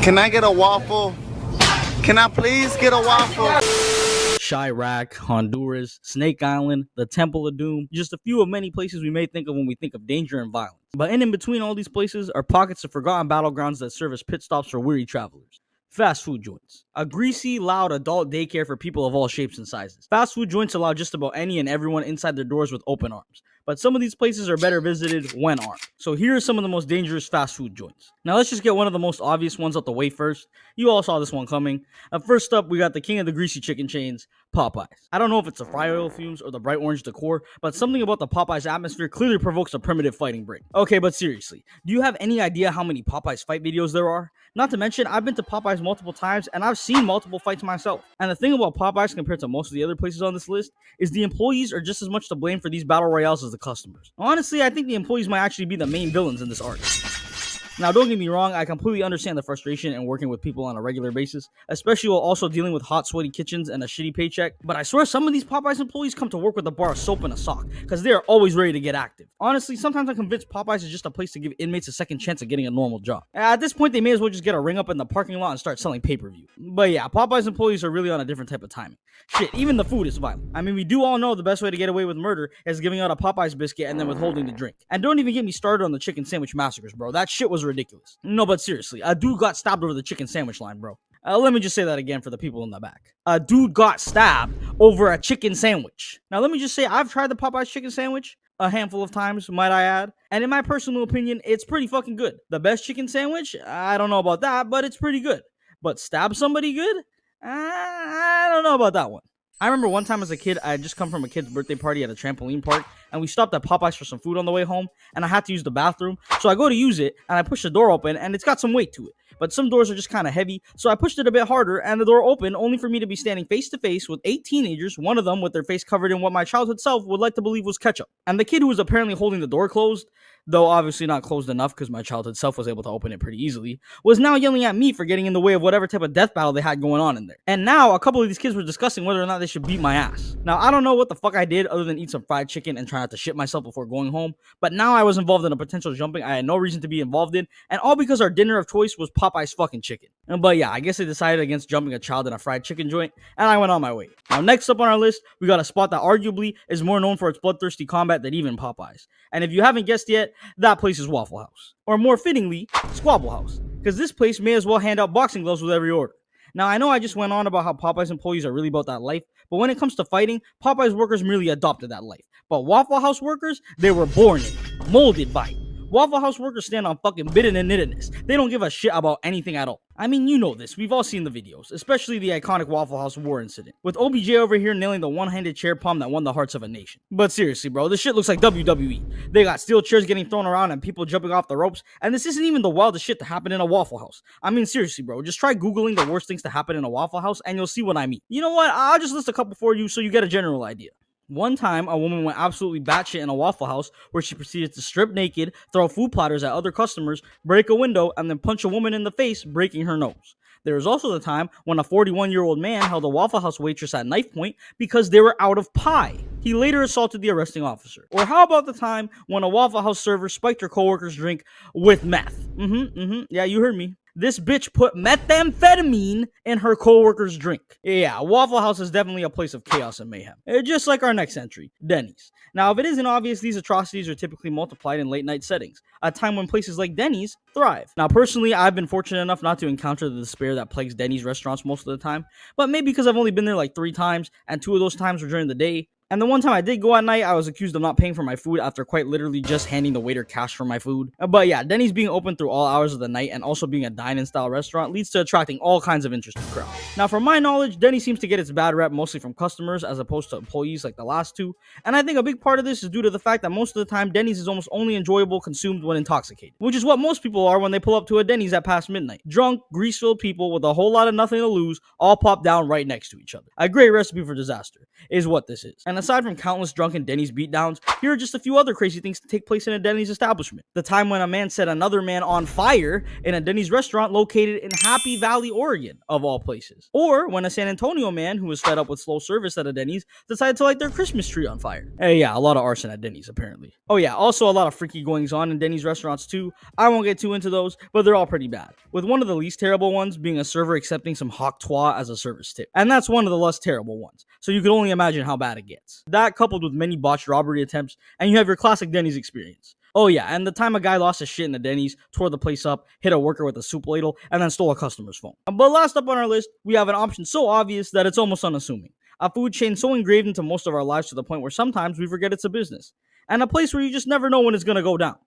Can I get a waffle? Can I please get a waffle? Chirac, Honduras, Snake Island, the Temple of Doom, just a few of many places we may think of when we think of danger and violence. But in between all these places are pockets of forgotten battlegrounds that serve as pit stops for weary travelers. Fast food joints. A greasy, loud adult daycare for people of all shapes and sizes. Fast food joints allow just about any and everyone inside their doors with open arms. But some of these places are better visited when armed. So here are some of the most dangerous fast food joints. Now let's just get one of the most obvious ones out the way first. You all saw this one coming. First up, we got the king of the greasy chicken chains, Popeyes. I don't know if it's the fry oil fumes or the bright orange decor, but something about the Popeyes atmosphere clearly provokes a primitive fighting break. Okay, but seriously, do you have any idea how many Popeyes fight videos there are? Not to mention, I've been to Popeyes multiple times and I've seen multiple fights myself. And the thing about Popeyes compared to most of the other places on this list is the employees are just as much to blame for these battle royales as the customers. Honestly, I think the employees might actually be the main villains in this arc. Now, don't get me wrong, I completely understand the frustration in working with people on a regular basis, especially while also dealing with hot, sweaty kitchens and a shitty paycheck, but I swear some of these Popeyes employees come to work with a bar of soap and a sock, because they are always ready to get active. Honestly, sometimes I'm convinced Popeyes is just a place to give inmates a second chance at getting a normal job. At this point, they may as well just get a ring up in the parking lot and start selling pay-per-view. But yeah, Popeyes employees are really on a different type of timing. Shit, even the food is violent. I mean, we do all know the best way to get away with murder is giving out a Popeyes biscuit and then withholding the drink. And don't even get me started on the chicken sandwich massacres, bro. That shit was ridiculous. No, but seriously, a dude got stabbed over the chicken sandwich line, bro. Let me just say that again for the people in the back. A dude got stabbed over a chicken sandwich. Now, let me just say, I've tried the Popeyes chicken sandwich a handful of times, might I add. And in my personal opinion, it's pretty fucking good. The best chicken sandwich? I don't know about that, but it's pretty good. But stab somebody good? I don't know about that one. I remember one time as a kid, I had just come from a kid's birthday party at a trampoline park, and we stopped at Popeyes for some food on the way home, and I had to use the bathroom, so I go to use it, and I push the door open, and it's got some weight to it, but some doors are just kind of heavy, so I pushed it a bit harder, and the door opened, only for me to be standing face to face with 8 teenagers, one of them with their face covered in what my childhood self would like to believe was ketchup, and the kid who was apparently holding the door closed, though obviously not closed enough because my childhood self was able to open it pretty easily, was now yelling at me for getting in the way of whatever type of death battle they had going on in there. And now a couple of these kids were discussing whether or not they should beat my ass. Now, I don't know what the fuck I did other than eat some fried chicken and try not to shit myself before going home, but now I was involved in a potential jumping I had no reason to be involved in, and all because our dinner of choice was Popeye's fucking chicken. But yeah, I guess I decided against jumping a child in a fried chicken joint, and I went on my way. Now, next up on our list, we got a spot that arguably is more known for its bloodthirsty combat than even Popeyes. And if you haven't guessed yet, that place is Waffle House. Or more fittingly, Squabble House. Because this place may as well hand out boxing gloves with every order. Now, I know I just went on about how Popeyes employees are really about that life, but when it comes to fighting, Popeyes workers merely adopted that life. But Waffle House workers, they were born in it, molded by it. Waffle House workers stand on fucking bitten and knittedness. They don't give a shit about anything at all. I mean, you know this. We've all seen the videos, especially the iconic Waffle House war incident, with OBJ over here nailing the one-handed chair palm that won the hearts of a nation. But seriously, bro, this shit looks like WWE. They got steel chairs getting thrown around and people jumping off the ropes, and this isn't even the wildest shit to happen in a Waffle House. I mean, seriously, bro, just try Googling the worst things to happen in a Waffle House, and you'll see what I mean. You know what? I'll just list a couple for you so you get a general idea. One time, a woman went absolutely batshit in a Waffle House where she proceeded to strip naked, throw food platters at other customers, break a window, and then punch a woman in the face, breaking her nose. There was also the time when a 41-year-old man held a Waffle House waitress at knife point because they were out of pie. He later assaulted the arresting officer. Or how about the time when a Waffle House server spiked her coworker's drink with meth? Yeah, you heard me. This bitch put methamphetamine in her co-worker's drink. Yeah, Waffle House is definitely a place of chaos and mayhem. Just like our next entry, Denny's. Now, if it isn't obvious, these atrocities are typically multiplied in late night settings, a time when places like Denny's thrive. Now, personally, I've been fortunate enough not to encounter the despair that plagues Denny's restaurants most of the time, but maybe because I've only been there like 3 times, and 2 of those times were during the day. And the one time I did go at night, I was accused of not paying for my food after quite literally just handing the waiter cash for my food. But yeah, Denny's being open through all hours of the night and also being a dine-in style restaurant leads to attracting all kinds of interesting crowds. Now, from my knowledge, Denny's seems to get its bad rep mostly from customers as opposed to employees like the last 2. And I think a big part of this is due to the fact that most of the time, Denny's is almost only enjoyable consumed when intoxicated, which is what most people are when they pull up to a Denny's at past midnight. Drunk, grease-filled people with a whole lot of nothing to lose all pop down right next to each other. A great recipe for disaster is what this is. And And aside from countless drunken Denny's beatdowns, here are just a few other crazy things to take place in a Denny's establishment. The time when a man set another man on fire in a Denny's restaurant located in Happy Valley, Oregon, of all places. Or when a San Antonio man who was fed up with slow service at a Denny's decided to light their Christmas tree on fire. Hey, yeah, a lot of arson at Denny's apparently. Oh yeah, also a lot of freaky goings on in Denny's restaurants too. I won't get too into those, but they're all pretty bad. With one of the least terrible ones being a server accepting some hot twa as a service tip. And that's one of the less terrible ones. So you can only imagine how bad it gets. That coupled with many botched robbery attempts, and you have your classic Denny's experience. Oh yeah, and the time a guy lost his shit in the Denny's, tore the place up, hit a worker with a soup ladle, and then stole a customer's phone. But last up on our list, we have an option so obvious that it's almost unassuming. A food chain so engraved into most of our lives to the point where sometimes we forget it's a business. And a place where you just never know when it's gonna go down.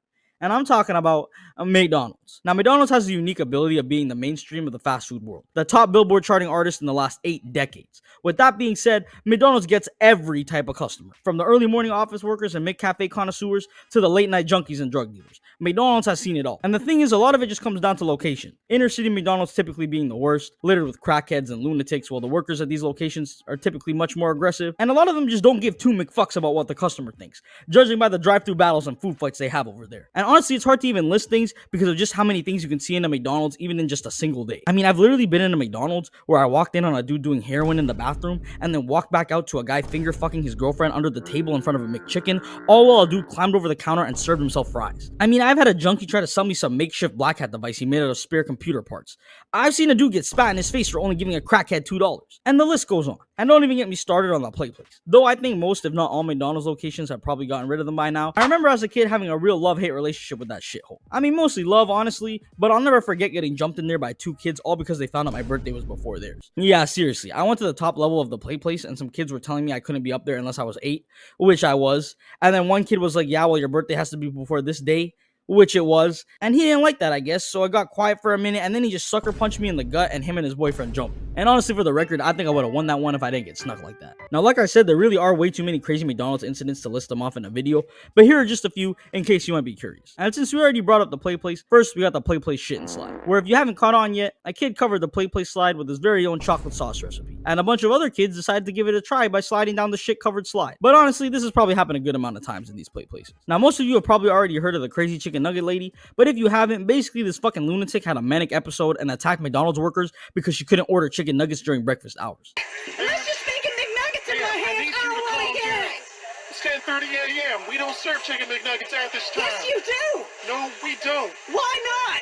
And I'm talking about McDonald's. Now, McDonald's has the unique ability of being the mainstream of the fast food world. The top Billboard charting artist in the last 8 decades. With that being said, McDonald's gets every type of customer. From the early morning office workers and McCafe connoisseurs to the late night junkies and drug dealers. McDonald's has seen it all. And the thing is, a lot of it just comes down to location. Inner city McDonald's typically being the worst, littered with crackheads and lunatics, while the workers at these locations are typically much more aggressive. And a lot of them just don't give two McFucks about what the customer thinks, judging by the drive-thru battles and food fights they have over there. And honestly, it's hard to even list things because of just how many things you can see in a McDonald's even in just a single day. I mean, I've literally been in a McDonald's where I walked in on a dude doing heroin in the bathroom and then walked back out to a guy finger fucking his girlfriend under the table in front of a McChicken, all while a dude climbed over the counter and served himself fries. I mean, I've had a junkie try to sell me some makeshift black hat device he made out of spare computer parts. I've seen a dude get spat in his face for only giving a crackhead $2. And the list goes on. And don't even get me started on the play place. Though I think most, if not all, McDonald's locations have probably gotten rid of them by now. I remember as a kid having a real love-hate relationship with that shithole. I mean, mostly love, honestly, but I'll never forget getting jumped in there by 2 kids all because they found out my birthday was before theirs. Yeah, seriously, I went to the top level of the play place and some kids were telling me I couldn't be up there unless I was 8, which I was. And then one kid was like, yeah, well, your birthday has to be before this day, which it was, and he didn't like that, I guess, so I got quiet for a minute, and then he just sucker punched me in the gut, and him and his boyfriend jumped. And honestly, for the record, I think I would have won that one if I didn't get snuck like that. Now, like I said, there really are way too many crazy McDonald's incidents to list them off in a video, but here are just a few in case you might be curious. And since we already brought up the play place, first we got the play place shit and slide, where if you haven't caught on yet, a kid covered the play place slide with his very own chocolate sauce recipe, and a bunch of other kids decided to give it a try by sliding down the shit covered slide. But honestly, this has probably happened a good amount of times in these play places. Now, most of you have probably already heard of the crazy chicken nugget lady, but if you haven't, basically this fucking lunatic had a manic episode and attacked McDonald's workers because she couldn't order chicken nuggets during breakfast hours. Let's just making McNuggets in my hand. I don't want to get it. It's 10:30 a.m. We don't serve chicken McNuggets at this time. Yes, you do. No, we don't. Why not?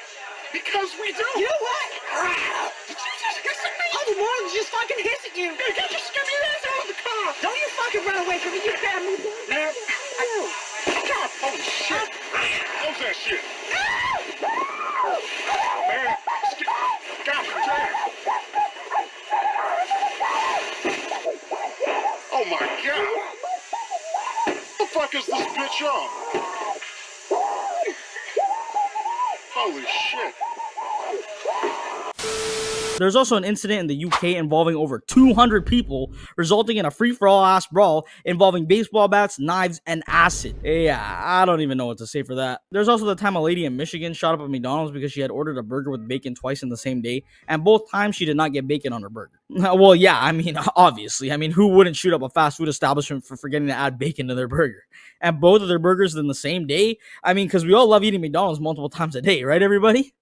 Because we do. You know what? Did you just hiss at me? I was more than just fucking hiss at you. You just give me your ass out of the car. Don't you fucking run away from me. You grab me. Man, God, holy shit. How's that shit? Man, gosh, damn. Oh my God. What the fuck is this bitch on? Holy shit. There's also an incident in the UK involving over 200 people, resulting in a free-for-all ass brawl involving baseball bats, knives, and acid. Yeah, I don't even know what to say for that. There's also the time a lady in Michigan shot up at McDonald's because she had ordered a burger with bacon twice in the same day, and both times she did not get bacon on her burger. Well, yeah, I mean, obviously. I mean, who wouldn't shoot up a fast food establishment for forgetting to add bacon to their burger? And both of their burgers in the same day? I mean, because we all love eating McDonald's multiple times a day, right, everybody?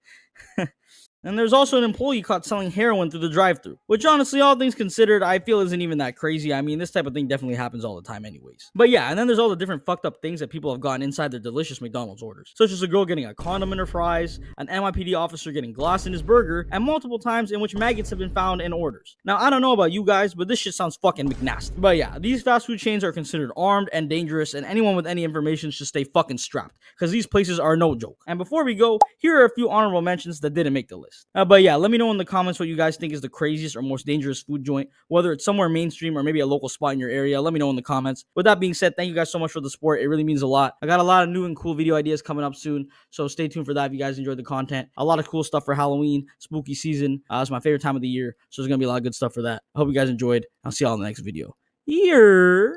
And there's also an employee caught selling heroin through the drive-thru, which honestly, all things considered, I feel isn't even that crazy. I mean, this type of thing definitely happens all the time anyways. But yeah, and then there's all the different fucked up things that people have gotten inside their delicious McDonald's orders, such as a girl getting a condom in her fries, an NYPD officer getting glass in his burger, and multiple times in which maggots have been found in orders. Now, I don't know about you guys, but this shit sounds fucking McNasty. But yeah, these fast food chains are considered armed and dangerous, and anyone with any information should stay fucking strapped, because these places are no joke. And before we go, here are a few honorable mentions that didn't make the list. But yeah, let me know in the comments what you guys think is the craziest or most dangerous food joint, whether it's somewhere mainstream or maybe a local spot in your area. Let me know in the comments. With that being said, thank you guys so much for the support. It really means a lot. I got a lot of new and cool video ideas coming up soon, so stay tuned for that if you guys enjoyed the content. A lot of cool stuff for Halloween, spooky season. It's my favorite time of the year, so there's gonna be a lot of good stuff for that. I hope you guys enjoyed. I'll see y'all in the next video. Yeah.